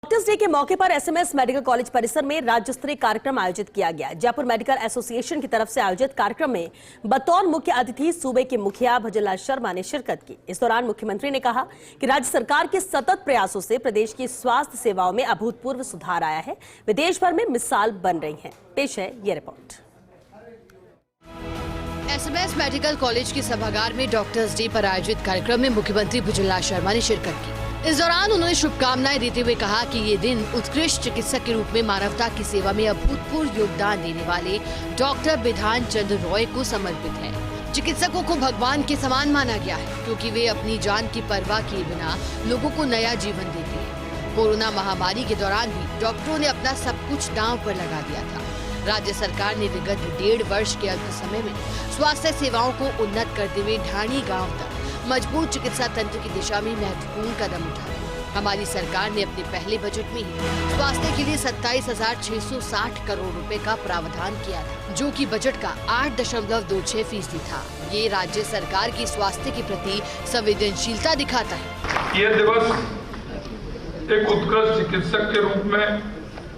Doctors day के मौके पर एसएमएस मेडिकल कॉलेज परिसर में राज्य स्तरीय कार्यक्रम आयोजित किया गया। जयपुर मेडिकल एसोसिएशन की तरफ से आयोजित कार्यक्रम में बतौर मुख्य अतिथि सूबे के मुखिया भजनलाल शर्मा ने शिरकत की। इस दौरान मुख्यमंत्री ने कहा कि राज्य सरकार के सतत प्रयासों से प्रदेश की स्वास्थ्य सेवाओं में अभूतपूर्व सुधार आया है, वे देश भर में मिसाल बन रही हैं। पेश है ये रिपोर्ट। एसएमएस मेडिकल कॉलेज के सभागार में डॉक्टर्स डे पर आयोजित कार्यक्रम में मुख्यमंत्री भजनलाल शर्मा ने शिरकत की। इस दौरान उन्होंने शुभकामनाएं देते हुए कहा कि ये दिन उत्कृष्ट चिकित्सक के रूप में मानवता की सेवा में अभूतपूर्व योगदान देने वाले डॉक्टर बिधान चंद्र रॉय को समर्पित है। चिकित्सकों को भगवान के समान माना गया है क्योंकि वे अपनी जान की परवाह किए बिना लोगों को नया जीवन देते हैं। कोरोना महामारी के दौरान भी डॉक्टरों ने अपना सब कुछ दांव पर लगा दिया था। राज्य सरकार ने विगत 1.5 वर्ष के अल्प समय में स्वास्थ्य सेवाओं को उन्नत करते हुए ढाणी गांव तक मजबूत चिकित्सा तंत्र की दिशा में महत्वपूर्ण कदम उठाए। हमारी सरकार ने अपने पहले बजट में ही स्वास्थ्य के लिए 27,660 करोड़ रुपए का प्रावधान किया था, जो कि बजट का 8.26% था। ये राज्य सरकार की स्वास्थ्य के प्रति संवेदनशीलता दिखाता है। ये दिवस एक उत्कृष्ट चिकित्सक के रूप में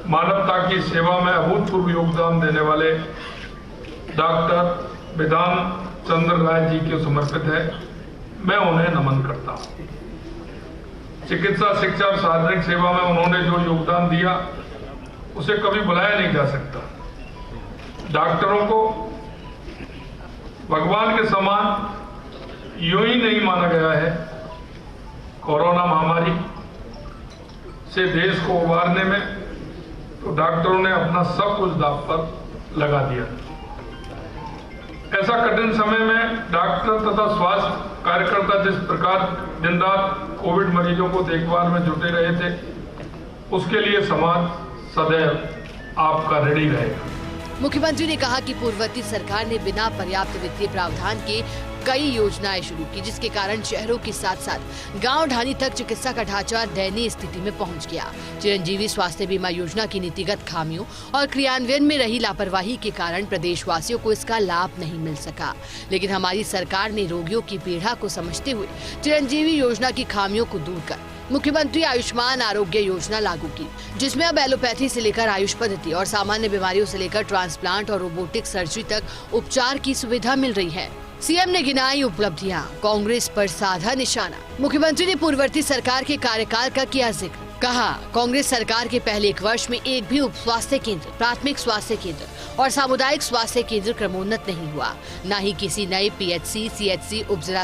मानवता की सेवा में अभूतपूर्व योगदान देने वाले डॉक्टर बिधान चंद्र रॉय जी को समर्पित है। मैं उन्हें नमन करता हूं। चिकित्सा शिक्षा और सार्वजनिक सेवा में उन्होंने जो योगदान दिया उसे कभी भुलाया नहीं जा सकता। डॉक्टरों को भगवान के समान यूं ही नहीं माना गया है। कोरोना महामारी से देश को उबारने में तो डॉक्टरों ने अपना सब कुछ दांव पर लगा दिया। ऐसा कठिन समय में डॉक्टर तथा स्वास्थ्य कार्यकर्ता जिस प्रकार दिन रात कोविड मरीजों को देखभाल में जुटे रहे थे, उसके लिए समाज सदैव आपका ऋणी रहेगा। मुख्यमंत्री ने कहा कि पूर्ववर्ती सरकार ने बिना पर्याप्त वित्तीय प्रावधान के कई योजनाएं शुरू की, जिसके कारण शहरों के साथ साथ गांव ढाणी तक चिकित्सा का ढांचा दयनीय स्थिति में पहुंच गया। चिरंजीवी स्वास्थ्य बीमा योजना की नीतिगत खामियों और क्रियान्वयन में रही लापरवाही के कारण प्रदेशवासियों को इसका लाभ नहीं मिल सका। लेकिन हमारी सरकार ने रोगियों की पीड़ा को समझते हुए चिरंजीवी योजना की खामियों को दूर कर मुख्यमंत्री आयुष्मान आरोग्य योजना लागू की, जिसमें अब एलोपैथी से लेकर आयुष पद्धति और सामान्य बीमारियों से लेकर ट्रांसप्लांट और रोबोटिक सर्जरी तक उपचार की सुविधा मिल रही है। सीएम ने गिनाई उपलब्धियां, कांग्रेस पर साधा निशाना। मुख्यमंत्री ने पूर्ववर्ती सरकार के कार्यकाल का किया जिक्र। कहा, कांग्रेस सरकार के पहले 1 वर्ष में एक भी उप स्वास्थ्य केंद्र, प्राथमिक स्वास्थ्य केंद्र और सामुदायिक स्वास्थ्य केंद्र क्रमोन्नत नहीं हुआ। न ही किसी नए पीएचसी, सीएचसी, उप जिला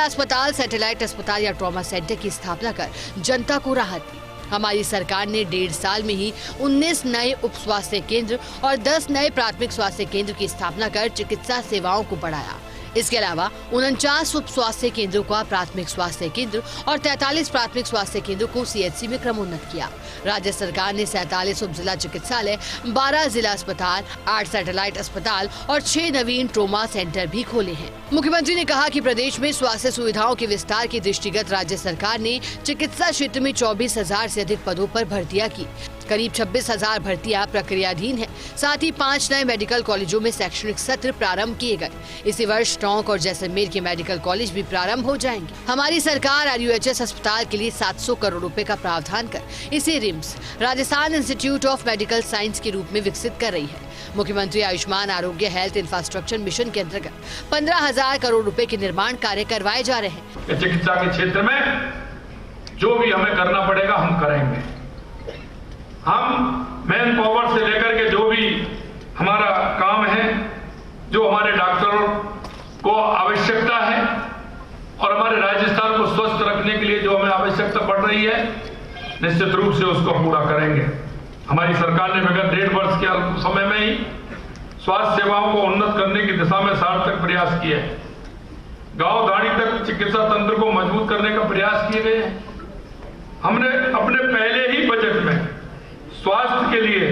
अस्पताल, सैटेलाइट अस्पताल या ट्रॉमा सेंटर की स्थापना कर जनता को राहत दी। हमारी सरकार ने 1.5 साल में ही 19 नए उप स्वास्थ्य केंद्र और 10 नए प्राथमिक स्वास्थ्य केंद्र की स्थापना कर चिकित्सा सेवाओं को बढ़ाया। इसके अलावा 49 उप स्वास्थ्य केंद्रों का प्राथमिक स्वास्थ्य केंद्र और 43 प्राथमिक स्वास्थ्य केंद्रों को सीएचसी में क्रमोन्नत किया। राज्य सरकार ने 47 उप जिला चिकित्सालय, 12 जिला अस्पताल, 8 सैटेलाइट अस्पताल और 6 नवीन ट्रोमा सेंटर भी खोले हैं। मुख्यमंत्री ने कहा कि प्रदेश में स्वास्थ्य सुविधाओं के विस्तार के दृष्टिगत राज्य सरकार ने चिकित्सा क्षेत्र में 24,000 से अधिक पदों पर भर्तियां की। करीब 26,000 भर्तियां प्रक्रियाधीन हैं। साथ ही 5 नए मेडिकल कॉलेजों में शैक्षणिक सत्र प्रारंभ किए गए। इसी वर्ष टोंक और जैसलमेर के मेडिकल कॉलेज भी प्रारंभ हो जाएंगे। हमारी सरकार RUHS अस्पताल के लिए 700 करोड़ रुपए का प्रावधान कर इसे RIMS, Rajasthan institute of medical science के रूप में विकसित कर रही है। मुख्यमंत्री आयुष्मान आरोग्य हेल्थ इंफ्रास्ट्रक्चर मिशन के अंतर्गत 15,000 करोड़ रुपए के निर्माण कार्य करवाए जा रहे हैं। चिकित्सा के क्षेत्र में जो भी हमें करना पड़ेगा हम करेंगे। हम मैन पावर से लेकर के जो भी हमारा काम है, जो हमारे डॉक्टरों को आवश्यकता है और हमारे राजस्थान को स्वस्थ रखने के लिए जो हमें आवश्यकता पड़ रही है, निश्चित रूप से उसको पूरा करेंगे। हमारी सरकार ने विगत 1.5 वर्ष के अल्प समय में ही स्वास्थ्य सेवाओं को उन्नत करने की दिशा में सार्थक प्रयास किए हैं। गांव धाड़ी तक चिकित्सा तंत्र को मजबूत करने का प्रयास किए गए हैं। हमने अपने पहले ही बजट में स्वास्थ्य के लिए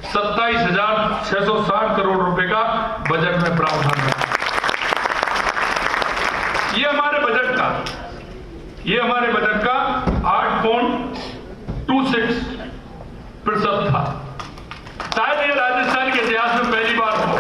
27,660 करोड़ रुपए का बजट में प्रावधान है। ये हमारे बजट का 8.26% था। शायद ये राजस्थान के इतिहास में पहली बार हो।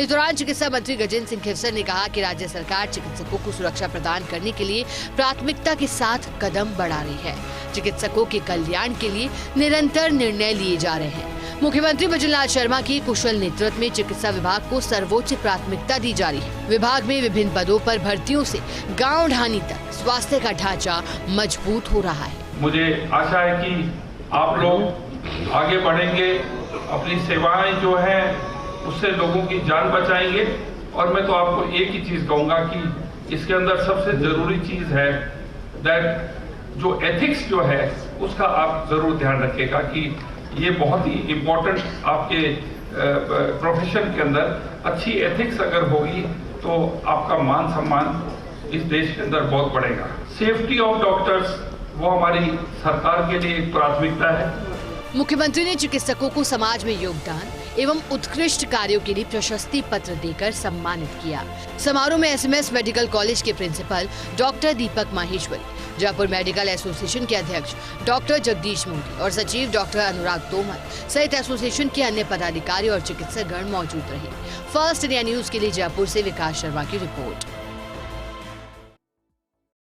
इस दौरान चिकित्सा मंत्री गजेंद्र सिंह खिवसर ने कहा कि राज्य सरकार चिकित्सकों को सुरक्षा प्रदान करने के लिए प्राथमिकता के साथ कदम बढ़ा रही है। चिकित्सकों के कल्याण के लिए निरंतर निर्णय लिए जा रहे हैं। मुख्यमंत्री भजनलाल शर्मा के कुशल नेतृत्व में चिकित्सा विभाग को सर्वोच्च प्राथमिकता दी जा रही है। विभाग में विभिन्न पदों पर भर्तियों से गांव ढाणी तक स्वास्थ्य का ढांचा मजबूत हो रहा है। मुझे आशा है कि आप लोग आगे बढ़ेंगे, अपनी सेवाएं जो है उससे लोगों की जान बचाएंगे। और मैं तो आपको एक ही चीज कहूंगा कि इसके अंदर सबसे जरूरी चीज है दैट जो एथिक्स जो है उसका आप जरूर ध्यान रखिएगा कि ये बहुत ही इम्पोर्टेंट आपके प्रोफेशन के अंदर अच्छी एथिक्स अगर होगी तो आपका मान सम्मान इस देश के अंदर बहुत बढ़ेगा। सेफ्टी ऑफ डॉक्टर्स वो हमारी सरकार के लिए एक प्राथमिकता है। मुख्यमंत्री ने चिकित्सकों को समाज में योगदान एवं उत्कृष्ट कार्यों के लिए प्रशस्ति पत्र देकर सम्मानित किया। समारोह में एसएमएस मेडिकल कॉलेज के प्रिंसिपल डॉक्टर दीपक माहेश्वरी, जयपुर मेडिकल एसोसिएशन के अध्यक्ष डॉक्टर जगदीश मोदी और सचिव डॉक्टर अनुराग तोमर सहित एसोसिएशन के अन्य पदाधिकारी और चिकित्सकगण मौजूद रहे। फर्स्ट इंडिया न्यूज के लिए जयपुर से विकास शर्मा की रिपोर्ट।